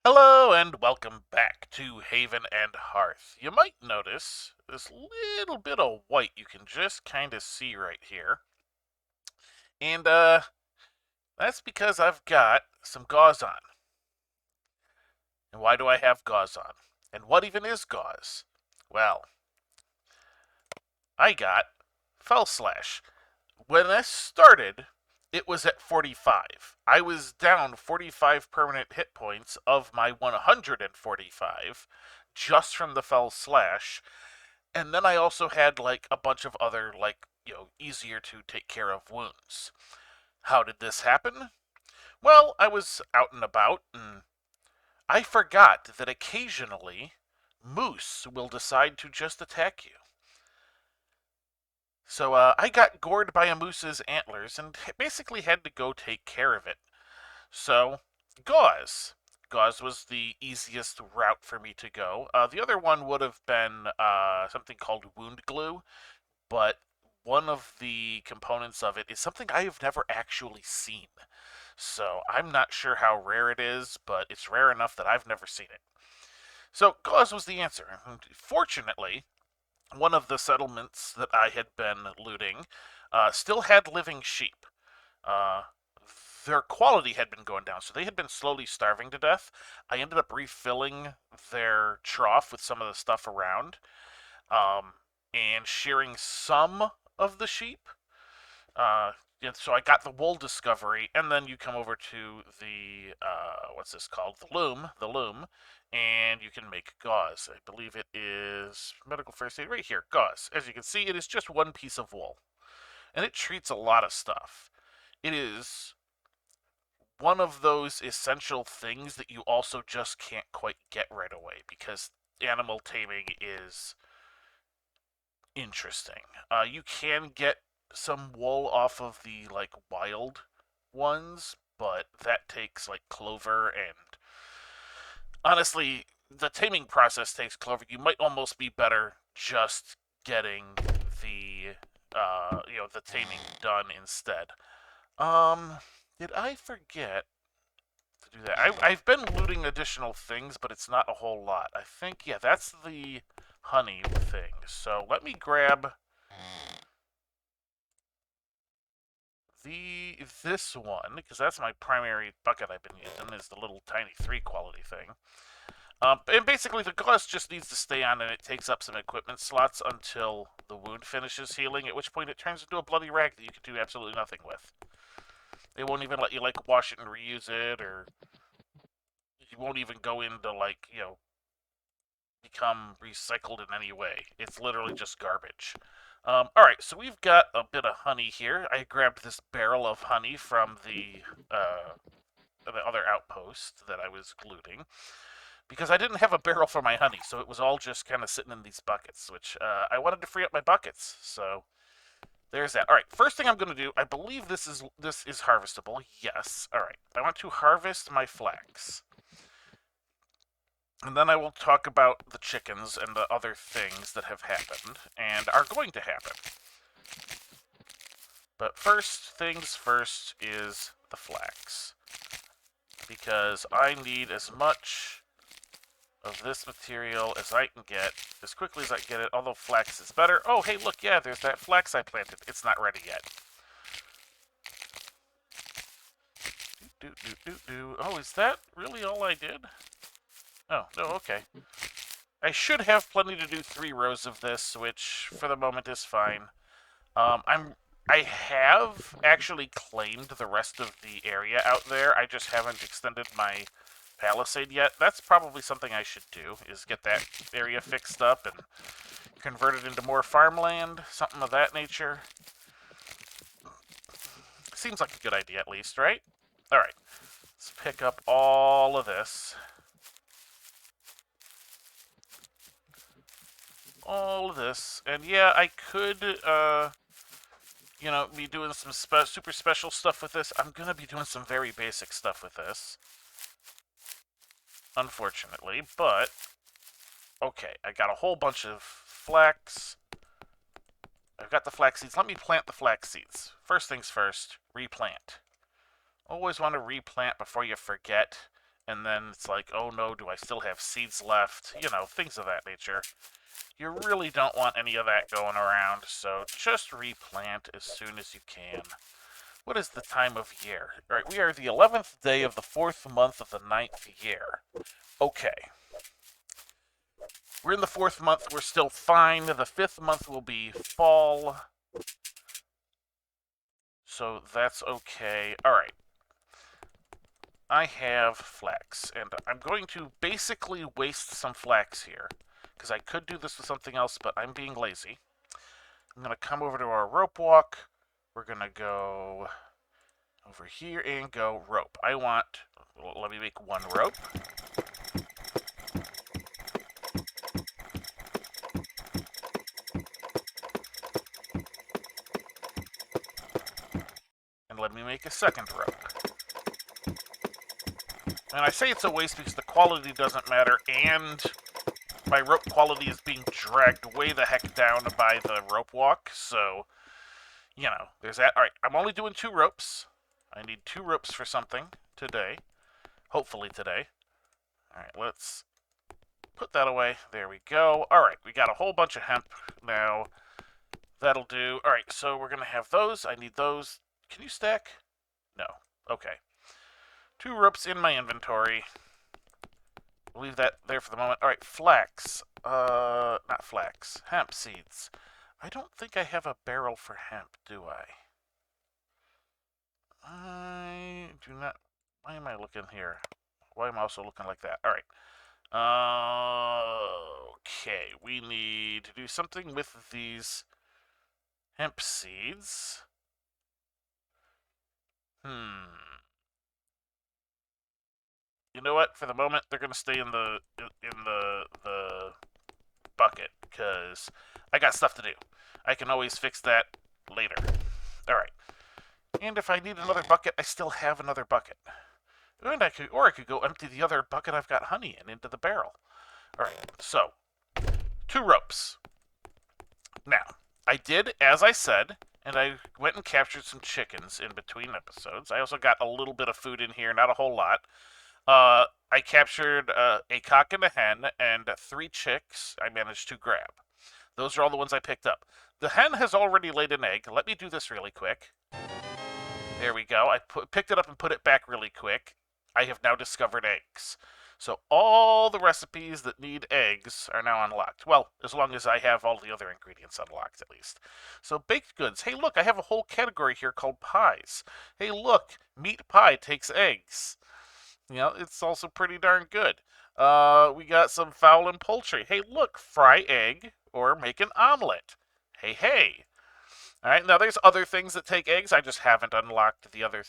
Hello and welcome back to Haven and Hearth. You might notice this little bit of white you can just kind of see right here. And that's because I've got some gauze on. And why do I have gauze on? And what even is gauze? Well, I got Fell Slash. When I started, it was at 45. I was down 45 permanent hit points of my 145 just from the Fell Slash. And then I also had like a bunch of other easier to take care of wounds. How did this happen? Well, I was out and about and I forgot that occasionally moose will decide to just attack you. So I got gored by a moose's antlers and basically had to go take care of it. So, gauze. Gauze was the easiest route for me to go. The other one would have been something called wound glue, but one of the components of it is something I have never actually seen. So I'm not sure how rare it is, but it's rare enough that I've never seen it. So gauze was the answer. Fortunately, one of the settlements that I had been looting still had living sheep. Uh, their quality had been going down, so they had been slowly starving to death. I ended up refilling their trough with some of the stuff around, um, and shearing some of the sheep. And so I got the wool discovery, and then you come over to the what's this called? The loom, and you can make gauze. I believe it is medical first aid right here. Gauze. As you can see, it is just one piece of wool, and it treats a lot of stuff. It is one of those essential things that you also just can't quite get right away because animal taming is interesting. You can get some wool off of the wild ones, but that takes like clover, and honestly, the taming process takes clover. You might almost be better just getting the the taming done instead. Um, did I forget to do that? I've been looting additional things, but it's not a whole lot. I think yeah, that's the honey thing. So let me grab this one because that's my primary bucket I've been using is the little tiny 3 quality thing. And basically the gauze just needs to stay on and it takes up some equipment slots until the wound finishes healing, at which point it turns into a bloody rag that you can do absolutely nothing with. They won't even let you wash it and reuse it, or you won't even go into become recycled in any way. It's literally just garbage. Alright, so we've got a bit of honey here. I grabbed this barrel of honey from the other outpost that I was looting because I didn't have a barrel for my honey, so it was all just kind of sitting in these buckets, which I wanted to free up my buckets. So there's that. All right, first thing I'm going to do, I believe this is harvestable. Yes. All right, I want to harvest my flax. And then I will talk about the chickens and the other things that have happened and are going to happen. But first things first is the flax. Because I need as much of this material as I can get, as quickly as I get it, although flax is better. Oh, hey, look, yeah, there's that flax I planted. It's not ready yet. Oh, is that really all I did? Oh, no, okay. I should have plenty to do 3 rows of this, which for the moment is fine. I have actually claimed the rest of the area out there. I just haven't extended my palisade yet. That's probably something I should do, is get that area fixed up and convert it into more farmland, something of that nature. Seems like a good idea, at least, right? Alright, let's pick up all of this. All of this. And yeah, I could, be doing some super special stuff with this. I'm gonna be doing some very basic stuff with this. Unfortunately, but okay, I got a whole bunch of flax. I've got the flax seeds. Let me plant the flax seeds. First things first, replant. Always want to replant before you forget. and then it's like, oh no, do I still have seeds left? You know, things of that nature. You really don't want any of that going around, so just replant as soon as you can. What is the time of year? All right, we are the 11th day of the 4th month of the 9th year. Okay. We're in the 4th month, we're still fine. The 5th month will be fall. So that's okay. Alright. I have flax, and I'm going to basically waste some flax here, because I could do this with something else, but I'm being lazy. I'm going to come over to our rope walk. We're going to go over here and go rope. I want, let me make one rope. And let me make a second rope. And I say it's a waste because the quality doesn't matter, and my rope quality is being dragged way the heck down by the rope walk, so, you know, there's that. Alright, I'm only doing 2 ropes. I need 2 ropes for something today. Hopefully today. Alright, let's put that away. There we go. Alright, we got a whole bunch of hemp now. That'll do. Alright, so we're going to have those. I need those. Can you stack? No. Okay. 2 ropes in my inventory. We'll leave that there for the moment. Alright, flax. Not flax. Hemp seeds. I don't think I have a barrel for hemp, do I? I do not. Why am I looking here? Why am I also looking like that? Alright. Okay, we need to do something with these hemp seeds. You know what? For the moment, they're gonna stay in the bucket because I got stuff to do. I can always fix that later. All right. And if I need another bucket, I still have another bucket. And I could go empty the other bucket I've got honey in into the barrel. All right. So 2 ropes. Now, I did as I said, and I went and captured some chickens in between episodes. I also got a little bit of food in here, not a whole lot. I captured a cock and a hen, and 3 chicks I managed to grab. Those are all the ones I picked up. The hen has already laid an egg. Let me do this really quick. There we go. I picked it up and put it back really quick. I have now discovered eggs. So all the recipes that need eggs are now unlocked. Well, as long as I have all the other ingredients unlocked, at least. So baked goods. Hey, look, I have a whole category here called pies. Hey, look, meat pie takes eggs. You know, it's also pretty darn good. We got some fowl and poultry. Hey, look, fry egg or make an omelet. Hey, hey. All right, now there's other things that take eggs. I just haven't unlocked the other,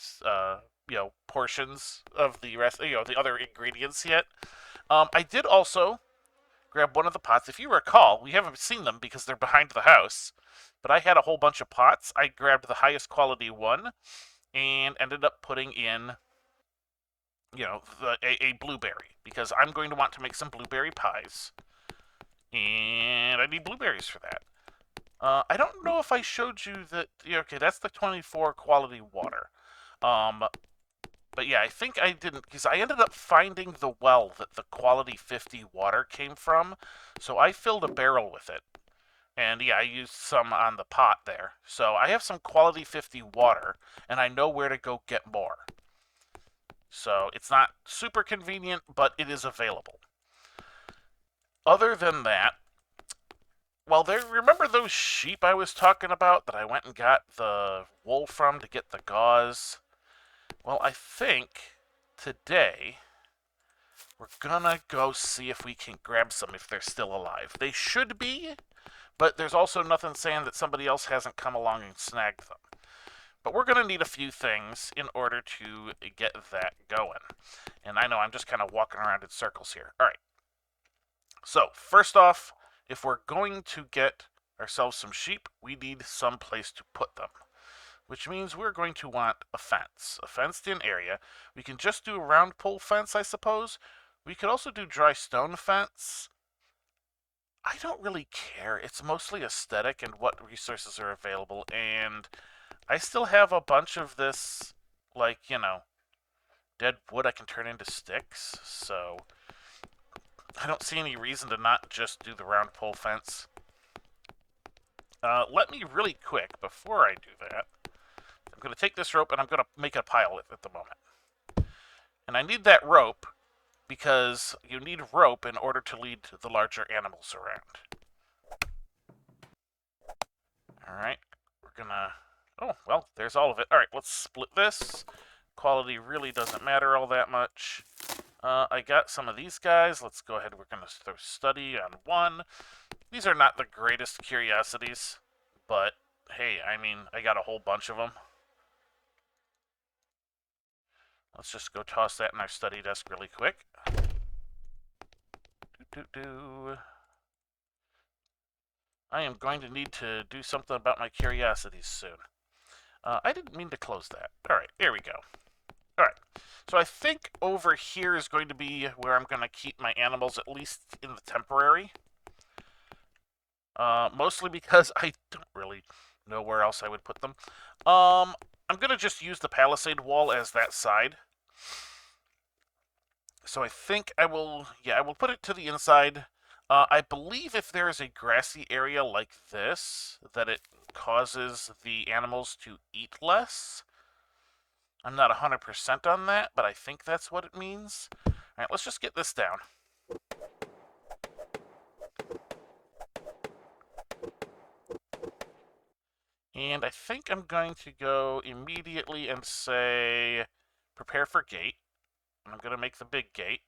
portions of the rest, the other ingredients yet. I did also grab one of the pots. If you recall, we haven't seen them because they're behind the house, but I had a whole bunch of pots. I grabbed the highest quality one and ended up putting in a blueberry, because I'm going to want to make some blueberry pies, and I need blueberries for that. I don't know if I showed you that. Yeah, okay, that's the 24 quality water. But yeah, I think I didn't, because I ended up finding the well that the quality 50 water came from, so I filled a barrel with it. And yeah, I used some on the pot there. So I have some quality 50 water, and I know where to go get more. So it's not super convenient, but it is available. Other than that, well, remember those sheep I was talking about that I went and got the wool from to get the gauze? Well, I think today we're gonna go see if we can grab some if they're still alive. They should be, but there's also nothing saying that somebody else hasn't come along and snagged them. But we're going to need a few things in order to get that going. And I know I'm just kind of walking around in circles here. All right. So, first off, if we're going to get ourselves some sheep, we need some place to put them. Which means we're going to want a fence. A fenced-in area. We can just do a round pole fence, I suppose. We could also do dry stone fence. I don't really care. It's mostly aesthetic and what resources are available, and I still have a bunch of this, dead wood I can turn into sticks, so I don't see any reason to not just do the round pole fence. Let me really quick, before I do that, I'm going to take this rope and I'm going to make a pile at the moment. And I need that rope because you need rope in order to lead the larger animals around. Alright, we're gonna... Oh, well, there's all of it. Alright, let's split this. Quality really doesn't matter all that much. I got some of these guys. Let's go ahead. We're going to throw study on one. These are not the greatest curiosities, but hey, I mean, I got a whole bunch of them. Let's just go toss that in our study desk really quick. I am going to need to do something about my curiosities soon. I didn't mean to close that. Alright, here we go. Alright, so I think over here is going to be where I'm going to keep my animals, at least in the temporary. Mostly because I don't really know where else I would put them. I'm going to just use the palisade wall as that side. So I think I will put it to the inside. I believe if there is a grassy area like this, that it causes the animals to eat less. I'm not 100% on that, but I think that's what it means. Alright, let's just get this down. And I think I'm going to go immediately and say, prepare for gate. I'm going to make the big gate.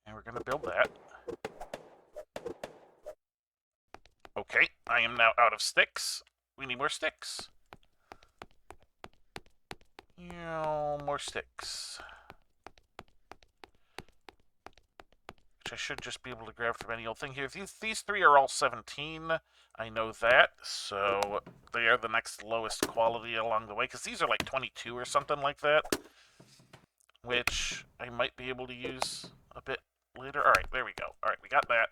And we're going to build that. Okay, I am now out of sticks. We need more sticks. More sticks. Which I should just be able to grab from any old thing here. These three are all 17. I know that, so they are the next lowest quality along the way, because these are like 22 or something like that, which I might be able to use a bit later. Alright, there we go. Alright, we got that.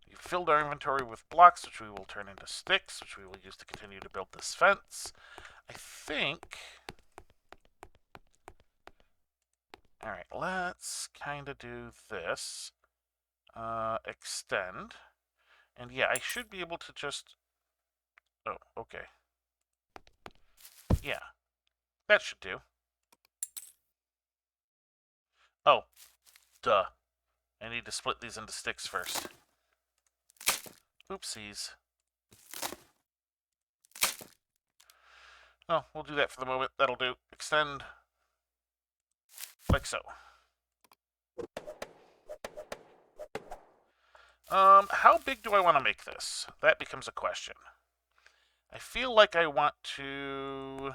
We filled our inventory with blocks, which we will turn into sticks, which we will use to continue to build this fence. I think... Alright, let's kind of do this. Extend. And yeah, I should be able to just... Oh, okay. Yeah. That should do. Oh. Duh. I need to split these into sticks first. Oopsies. Oh, we'll do that for the moment. That'll do. Extend. Like so. How big do I want to make this? That becomes a question. I feel like I want to...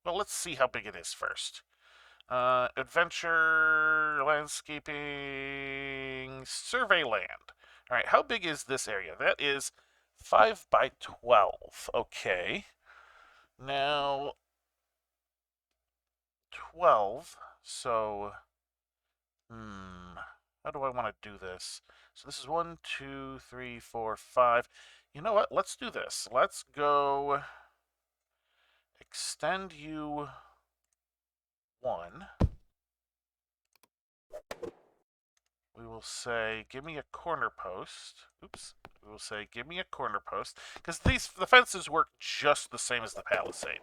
Well, let's see how big it is first. Adventure, landscaping, survey land. Alright, how big is this area? That is 5 by 12. Okay. Now, 12. So, how do I want to do this? So this is 1, 2, 3, 4, 5. You know what? Let's do this. Let's go extend you 1. We will say, give me a corner post. Oops. We will say, give me a corner post. Because the fences work just the same as the palisade.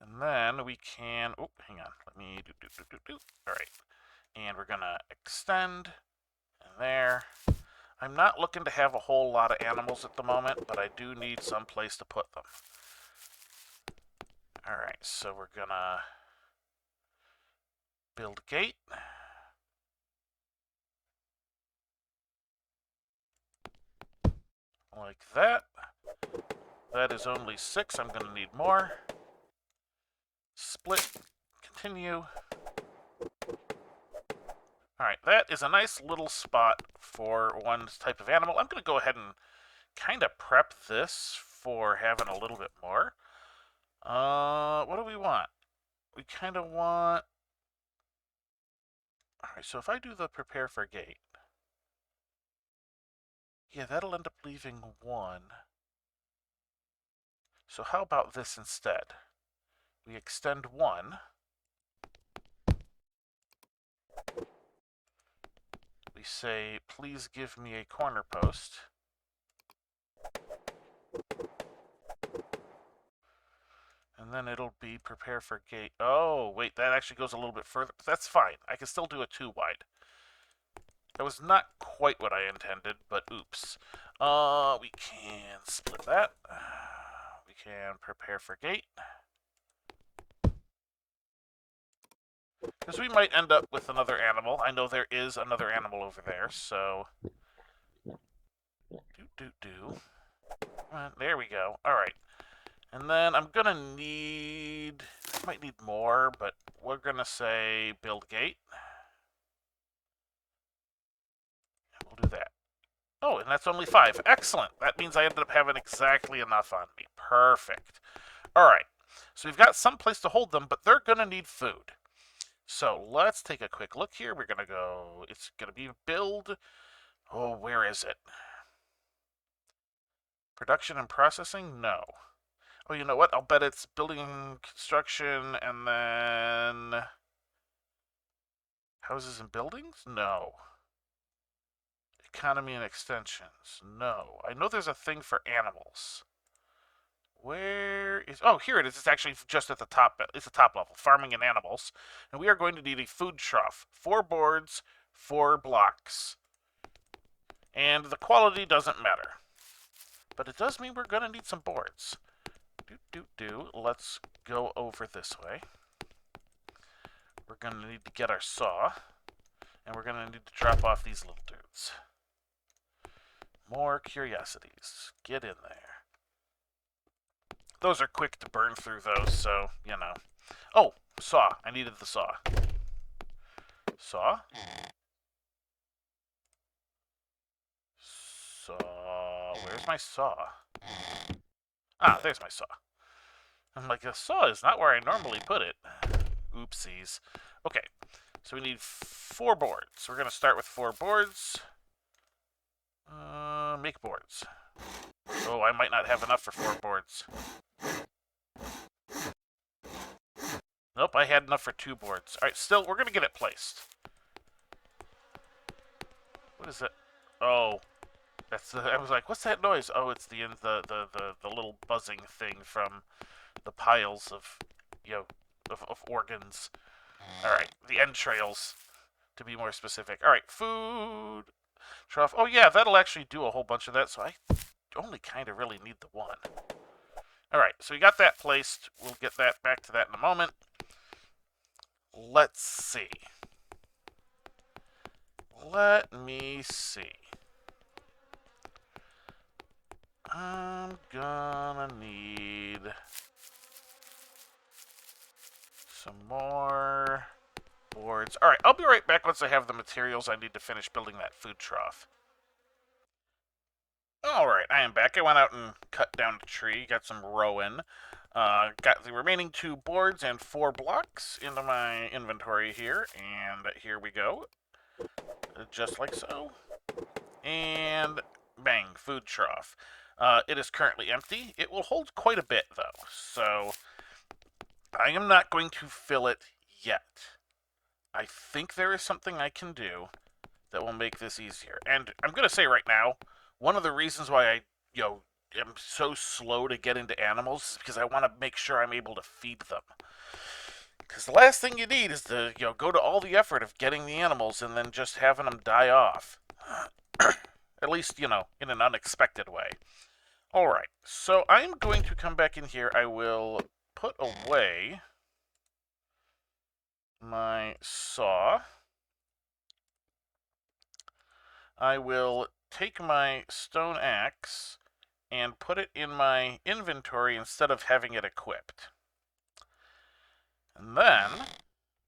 And then we can... Oh, hang on. Let me do. Alright. And we're going to extend. And there. I'm not looking to have a whole lot of animals at the moment, but I do need some place to put them. Alright, so we're going to build a gate. Like that. That is only 6. I'm going to need more. Split. Continue. Alright, that is a nice little spot for one type of animal. I'm going to go ahead and kind of prep this for having a little bit more. What do we want? We kind of want... Alright, so if I do the prepare for gate... Yeah, that'll end up leaving 1. So how about this instead? We extend 1. We say, please give me a corner post. And then it'll be prepare for gate. Oh, wait, that actually goes a little bit further. But that's fine. I can still do a 2 wide. That was not quite what I intended, but oops. We can split that. We can prepare for gate. Because we might end up with another animal. I know there is another animal over there, so... There we go. Alright. And then I'm gonna need... I might need more, but we're gonna say build gate. And we'll do that. Oh, and that's only 5. Excellent. That means I ended up having exactly enough on me. Perfect. Alright. So we've got some place to hold them, but they're gonna need food. So let's take a quick look here. We're gonna go... It's gonna be build... Oh, where is it? Production and processing? No. Oh, you know what? I'll bet it's building, construction, and then... Houses and buildings? No. Economy and extensions? No. I know there's a thing for animals. Where is... Oh, here it is. It's actually just at the top. It's the top level. Farming and animals. And we are going to need a food trough. 4 boards, 4 blocks. And the quality doesn't matter. But it does mean we're going to need some boards. Let's go over this way. We're going to need to get our saw. And we're going to need to drop off these little dudes. More curiosities. Get in there. Those are quick to burn through, though, so, you know. Oh, saw. I needed the saw. Saw? Saw. Where's my saw? Ah, there's my saw. I'm like, a saw is not where I normally put it. Oopsies. Okay, so we need 4 boards. We're going to start with 4 boards. Make boards. Oh, I might not have enough for 4 boards. Nope, I had enough for 2 boards. Alright, still, we're going to get it placed. What is it? Oh, that's I was like, what's that noise? Oh, it's the little buzzing thing from the piles of, you know, of organs. Alright, the entrails, to be more specific. Alright, food trough. Oh yeah, that'll actually do a whole bunch of that, so I only kind of really need the 1. Alright, so we got that placed. We'll get that back to that in a moment. Let's see. Let me see. I'm gonna need some more boards. Alright, I'll be right back once I have the materials I need to finish building that food trough. Alright, I am back. I went out and cut down a tree, got some rowan. Got the remaining 2 boards and 4 blocks into my inventory here, and here we go. Just like so. And bang, food trough. It is currently empty. It will hold quite a bit, though, so I am not going to fill it yet. I think there is something I can do that will make this easier. And I'm going to say right now, one of the reasons why I, am so slow to get into animals is because I want to make sure I'm able to feed them. Because the last thing you need is to, go to all the effort of getting the animals and then just having them die off. At least, in an unexpected way. Alright, so I'm going to come back in here. I will put away my saw. I will take my stone axe and put it in my inventory instead of having it equipped. And then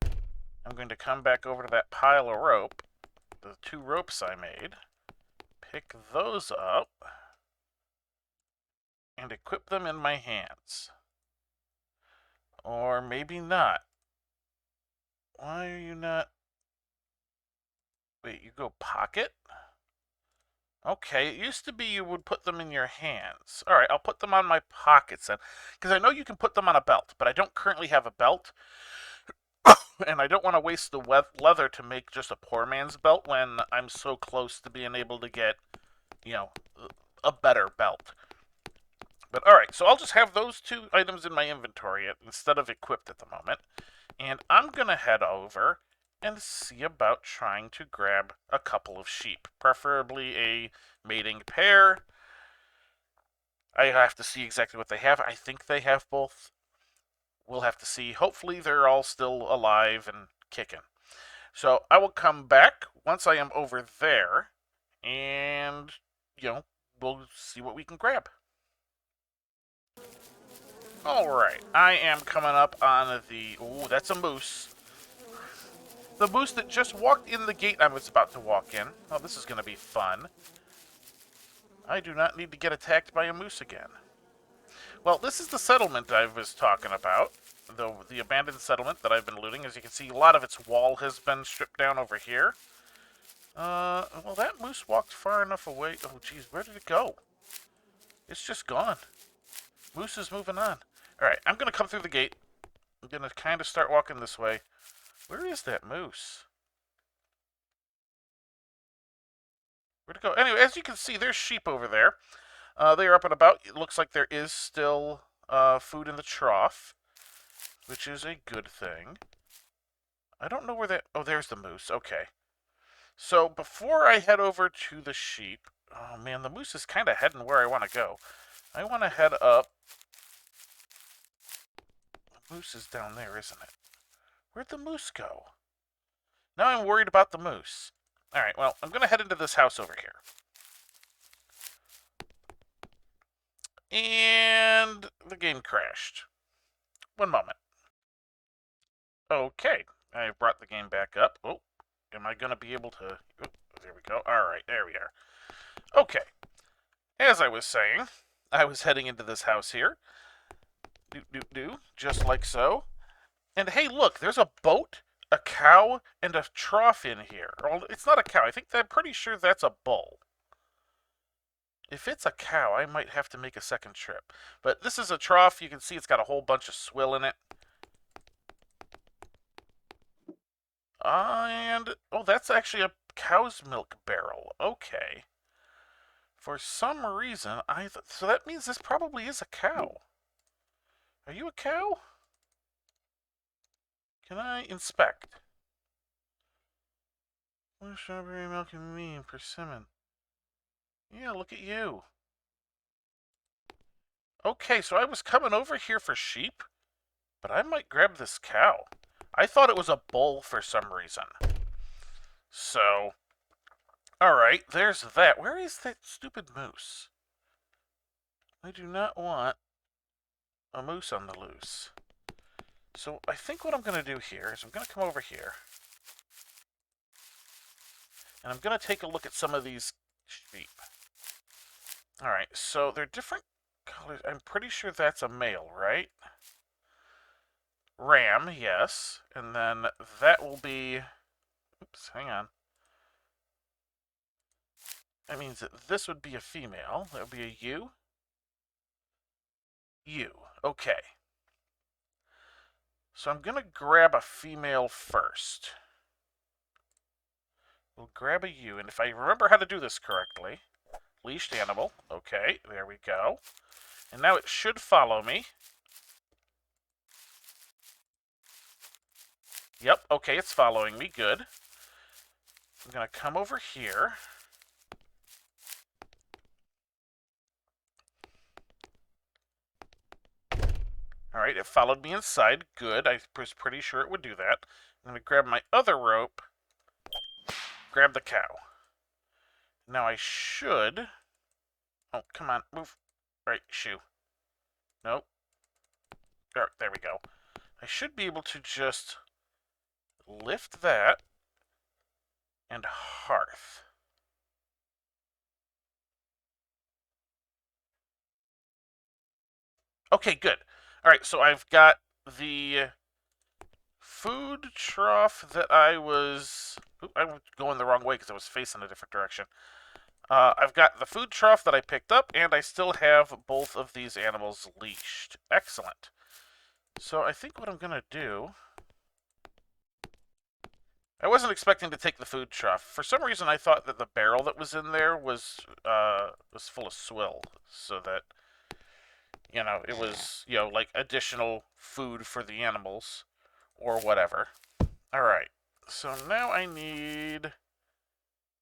I'm going to come back over to that pile of rope, the 2 ropes I made, pick those up, and equip them in my hands. Or maybe not. Why are you not... Wait, you go pocket? Okay, it used to be you would put them in your hands. All right, I'll put them on my pockets then. Because I know you can put them on a belt, but I don't currently have a belt. And I don't want to waste the leather to make just a poor man's belt when I'm so close to being able to get, you know, a better belt. But all right, so I'll just have those two items in my inventory instead of equipped at the moment. And I'm going to head over and see about trying to grab a couple of sheep, preferably a mating pair. I have to see exactly what they have. I think they have both. We'll have to see. Hopefully they're all still alive and kicking. So I will come back once I am over there, and, we'll see what we can grab. Alright, I am coming up on the... Ooh, that's a moose. The moose that just walked in the gate I was about to walk in. Oh, this is going to be fun. I do not need to get attacked by a moose again. Well, this is the settlement I was talking about. The abandoned settlement that I've been looting. As you can see, a lot of its wall has been stripped down over here. Well, that moose walked far enough away. Oh, geez, where did it go? It's just gone. Moose is moving on. Alright, I'm going to come through the gate. I'm going to kind of start walking this way. Where is that moose? Where'd it go? Anyway, as you can see, there's sheep over there. They are up and about. It looks like there is still food in the trough, which is a good thing. I don't know where that... Oh, there's the moose. Okay. So, before I head over to the sheep... Oh, man, the moose is kind of heading where I want to go. I want to head up... The moose is down there, isn't it? Where'd the moose go? Now I'm worried about the moose. Alright, well, I'm going to head into this house over here. And the game crashed. One moment. Okay, I brought the game back up. Oh, am I going to be able to... Oh, there we go. Alright, there we are. Okay, as I was saying, I was heading into this house here. Just like so. And hey, look, there's a boat, a cow, and a trough in here. Well, it's not a cow. I'm pretty sure that's a bull. If it's a cow, I might have to make a second trip. But this is a trough. You can see it's got a whole bunch of swill in it. And, oh, that's actually a cow's milk barrel. Okay. For some reason, so that means this probably is a cow. Are you a cow? Can I inspect? What does strawberry milk mean? Persimmon. Yeah, look at you. Okay, so I was coming over here for sheep, but I might grab this cow. I thought it was a bull for some reason. So, alright, there's that. Where is that stupid moose? I do not want a moose on the loose. So I think what I'm going to do here is I'm going to come over here. And I'm going to take a look at some of these sheep. Alright, so they're different colors. I'm pretty sure that's a male, right? Ram, yes. And then that will be... Oops, hang on. That means that this would be a female. That would be a ewe. Ewe. Okay. So I'm going to grab a female first. We'll grab a ewe, and if I remember how to do this correctly... Leashed animal. Okay, there we go. And now it should follow me. Yep, okay, it's following me. Good. I'm going to come over here. Alright, it followed me inside. Good. I was pretty sure it would do that. I'm going to grab my other rope. Grab the cow. Now I should... Oh, come on, move. Right, shoe. Nope. There we go. I should be able to just lift that and Hearth. Okay, good. Alright, so I've got the food trough that I was... Oop, I'm going the wrong way because I was facing a different direction. I've got the food trough that I picked up, and I still have both of these animals leashed. Excellent. So I think what I'm going to do... I wasn't expecting to take the food trough. For some reason, I thought that the barrel that was in there was full of swill, so that, it was, like additional food for the animals or whatever. All right. So now I need...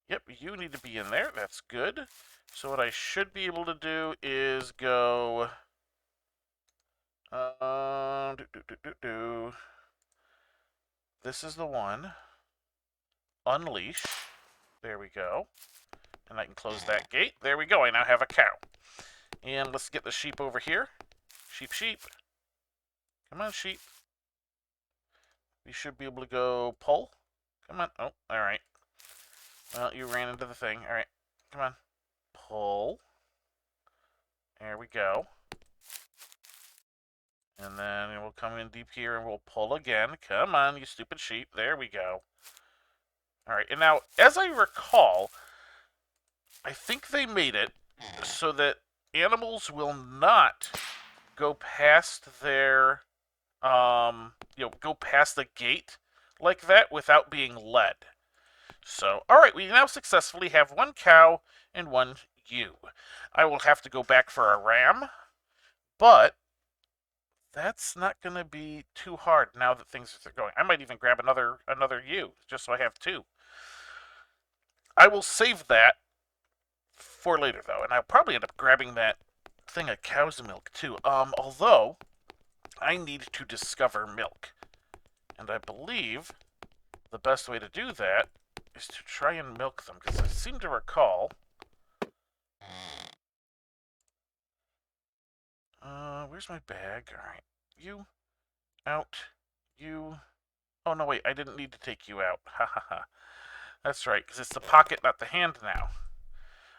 Yep, you need to be in there. That's good. So what I should be able to do is go... This is the one. Unleash. There we go. And I can close that gate. There we go. I now have a cow. And let's get the sheep over here. Sheep, sheep. Come on, sheep. We should be able to go pull. Come on. Oh, all right. Well, you ran into the thing. All right. Come on. Pull. There we go. And then we'll come in deep here and we'll pull again. Come on, you stupid sheep. There we go. All right. And now, as I recall, I think they made it so that animals will not go past their, go past the gate like that without being led. So, all right, we now successfully have one cow and one ewe. I will have to go back for a ram, but that's not going to be too hard now that things are going. I might even grab another ewe just so I have two. I will save that for later, though, and I'll probably end up grabbing that thing of cow's milk, too. Although, I need to discover milk. And I believe the best way to do that is to try and milk them, because I seem to recall... where's my bag? Alright. You. Out. You. Oh, no, wait. I didn't need to take you out. Ha ha ha. That's right, because it's the pocket, not the hand now.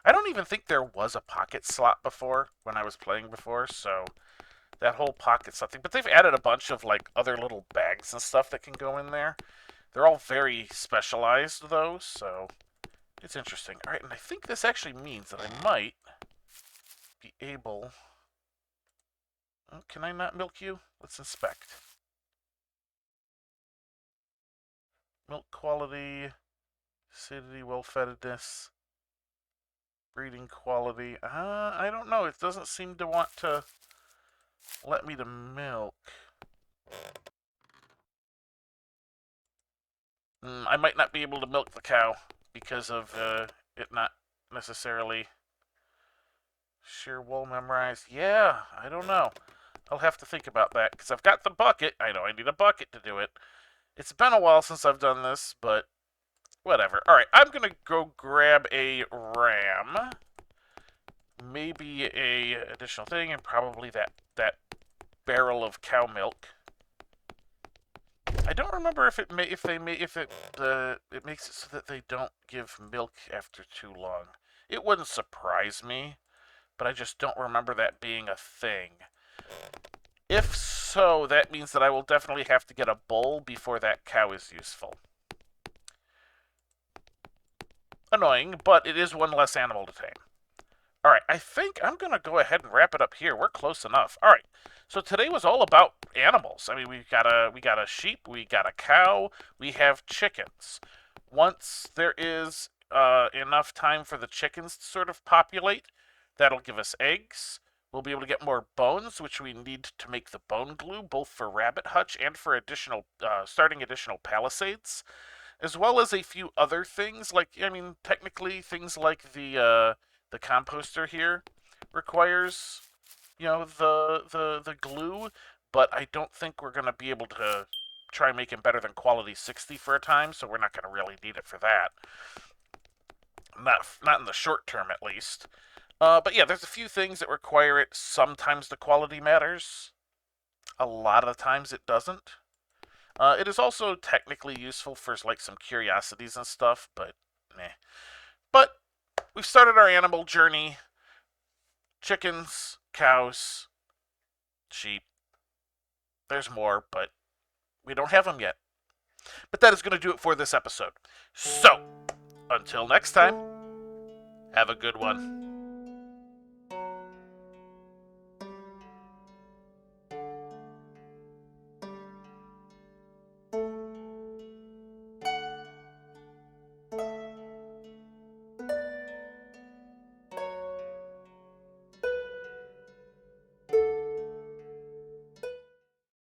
I don't even think there was a pocket slot before, when I was playing before, so that whole pocket slot thing. But they've added a bunch of, like, other little bags and stuff that can go in there. They're all very specialized, though, so it's interesting. All right, and I think this actually means that I might be able... Oh, can I not milk you? Let's inspect. Milk quality, acidity, well-fettedness, breeding quality. I don't know. It doesn't seem to want to let me to milk. I might not be able to milk the cow because of it not necessarily sheer wool memorized. Yeah, I don't know. I'll have to think about that because I've got the bucket. I know I need a bucket to do it. It's been a while since I've done this, but whatever. All right, I'm going to go grab a ram. Maybe a additional thing and probably that barrel of cow milk. I don't remember if it makes it so that they don't give milk after too long. It wouldn't surprise me, but I just don't remember that being a thing. If so, that means that I will definitely have to get a bull before that cow is useful. Annoying, but it is one less animal to tame. All right, I think I'm going to go ahead and wrap it up here. We're close enough. All right, so today was all about animals. I mean, we got a sheep, we got a cow, we have chickens. Once there is enough time for the chickens to sort of populate, that'll give us eggs. We'll be able to get more bones, which we need to make the bone glue, both for Rabbit Hutch and for starting additional palisades, as well as a few other things. Like, I mean, technically, things like the composter here requires, the glue, but I don't think we're going to be able to try making better than quality 60 for a time, so we're not going to really need it for that. Not in the short term, at least. But yeah, there's a few things that require it. Sometimes the quality matters. A lot of the times it doesn't. It is also technically useful for like some curiosities and stuff, but meh. But we've started our animal journey. Chickens, cows, sheep. There's more, but we don't have them yet. But that is going to do it for this episode. So, until next time, Have a good one.